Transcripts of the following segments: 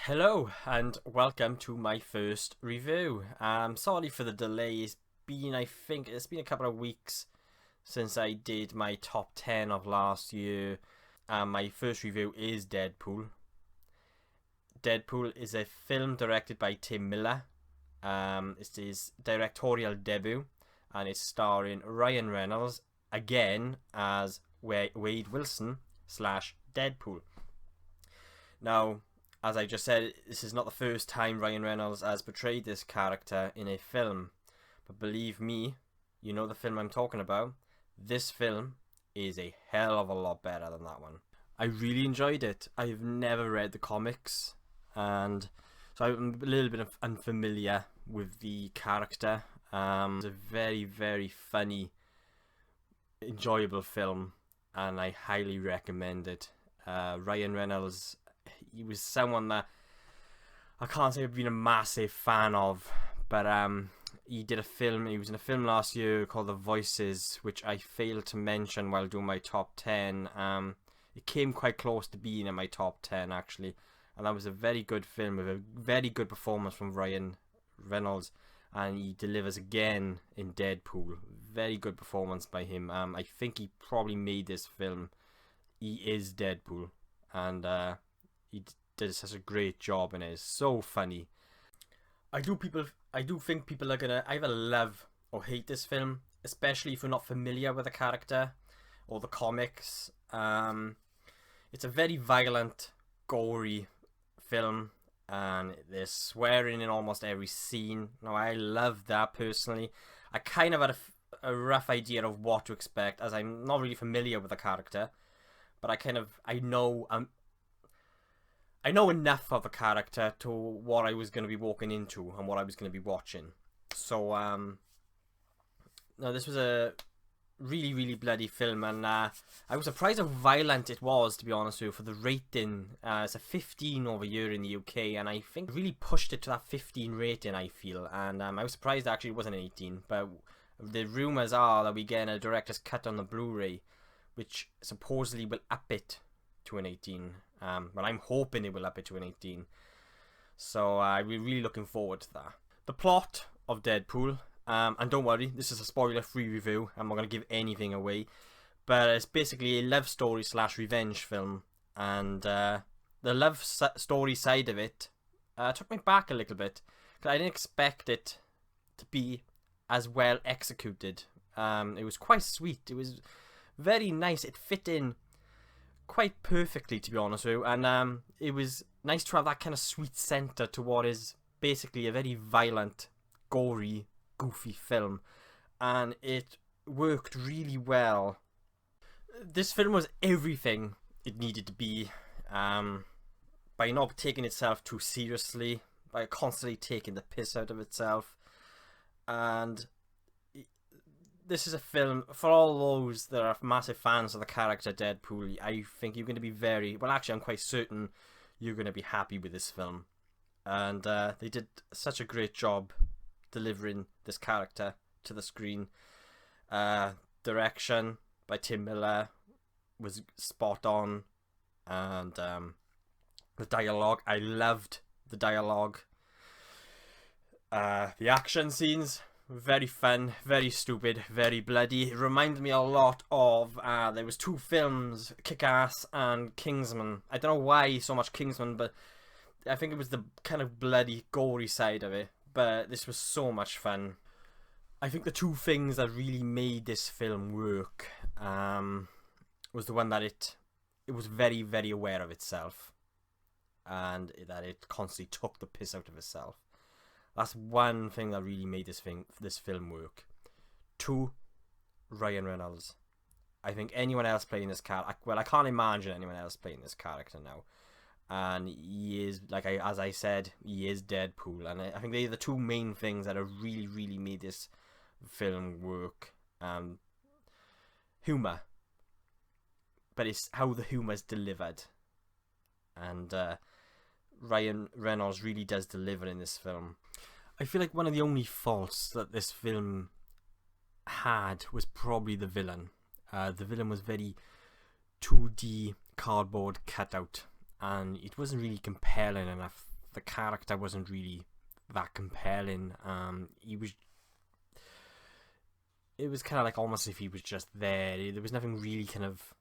Hello and welcome to my first review. Sorry for the delay. I think it's been a couple of weeks since I did my top 10 of last year. My first review is Deadpool. Deadpool is a film directed by Tim Miller. It's his directorial debut, and it's starring Ryan Reynolds again as Wade Wilson slash Deadpool. Now, as I just said, this is not the first time Ryan Reynolds has portrayed this character in a film. But believe me, you know the film I'm talking about. This film is a hell of a lot better than that one. I really enjoyed it. I've never read the comics, and so I'm a little bit unfamiliar with the character. It's a very, very funny, enjoyable film, and I highly recommend it. Ryan Reynolds, he was someone that I can't say I've been a massive fan of, but he did a film. He was in a film last year called The Voices, which I failed to mention while doing my top 10. It came quite close to being in my top 10 actually, and that was a very good film with a very good performance from Ryan Reynolds, and he delivers again in Deadpool. Very good performance by him. I think he probably made this film. He is Deadpool, and he did such a great job, and it is so funny. I do think people are gonna either love or hate this film, especially if you're not familiar with the character or the comics. It's a very violent, gory film, and there's swearing in almost every scene. Now, I love that personally. I kind of had a rough idea of what to expect, as I'm not really familiar with the character, but I know enough of a character to what I was going to be walking into and what I was going to be watching. So, no, this was a really, really bloody film, and I was surprised how violent it was, to be honest with you, for the rating. It's a 15 over here in the UK, and I think it really pushed it to that 15 rating, I feel, and I was surprised actually it wasn't an 18, but the rumours are that we get a director's cut on the Blu-ray, which supposedly will up it to an 18. But I'm hoping it will up it to an 18. So we're really looking forward to that. The plot of Deadpool, and don't worry, this is a spoiler-free review. I'm not going to give anything away. But it's basically a love story / revenge film. And the love story side of it took me back a little bit, because I didn't expect it to be as well executed. It was quite sweet. It was very nice. It fit in quite perfectly, to be honest with you, and it was nice to have that kind of sweet centre to what is basically a very violent, gory, goofy film, and it worked really well. This film was everything it needed to be, by not taking itself too seriously, by constantly taking the piss out of itself, and this is a film for all those that are massive fans of the character Deadpool. I think you're going to be I'm quite certain you're going to be happy with this film. And they did such a great job delivering this character to the screen. Direction by Tim Miller was spot on. And the dialogue, I loved the dialogue. The action scenes, very fun, very stupid, very bloody. It reminded me a lot of, there was two films, Kick-Ass and Kingsman. I don't know why so much Kingsman, but I think it was the kind of bloody, gory side of it. But this was so much fun. I think the two things that really made this film work was the one that it was very, very aware of itself, and that it constantly took the piss out of itself. That's one thing that really made this film work. 2, Ryan Reynolds. I think anyone else playing this character, well, I can't imagine anyone else playing this character now. And he is, as I said, he is Deadpool. And I think they're the two main things that have really, really made this film work. Humour. But it's how the humour is delivered. And Ryan Reynolds really does deliver in this film. I feel like one of the only faults that this film had was probably the villain. The villain was very 2D cardboard cutout, and it wasn't really compelling enough the character wasn't really that compelling. It was kind of like almost if he was just there. There was nothing really kind of.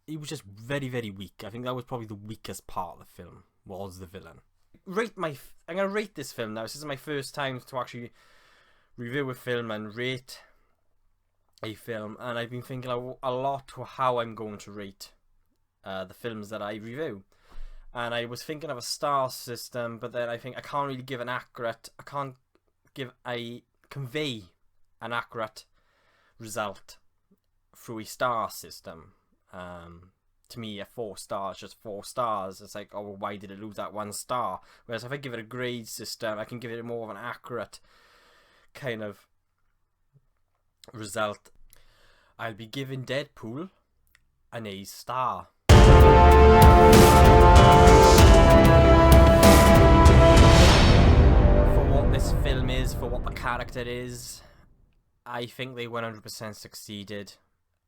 He was just very, very weak. I think that was probably the weakest part of the film, was the villain. I'm gonna rate this film now. This is my first time to actually review a film and rate a film, and I've been thinking a lot to how I'm going to rate the films that I review. And I was thinking of a star system, but then I think I can't really give convey an accurate result through a star system. To me, a 4 stars, just 4 stars. It's like, oh, why did it lose that 1 star? Whereas if I give it a grade system, I can give it more of an accurate kind of result. I'll be giving Deadpool an A star. For what this film is, for what the character is, I think they 100% succeeded.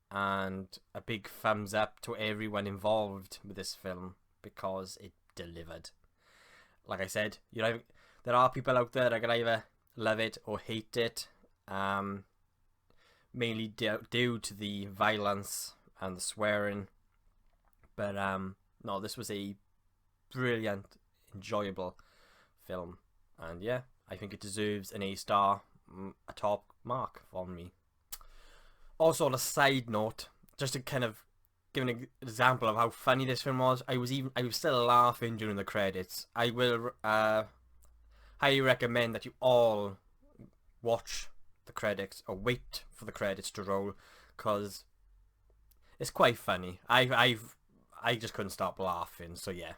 And a big thumbs up to everyone involved with this film, because it delivered. Like I said, there are people out there that can either love it or hate it, mainly due to the violence and the swearing. But no, this was a brilliant, enjoyable film, and yeah, I think it deserves an A star, a top mark from me. Also, on a side note, just to kind of give an example of how funny this film was, I was still laughing during the credits. I will highly recommend that you all watch the credits or wait for the credits to roll, because it's quite funny. I just couldn't stop laughing. So yeah.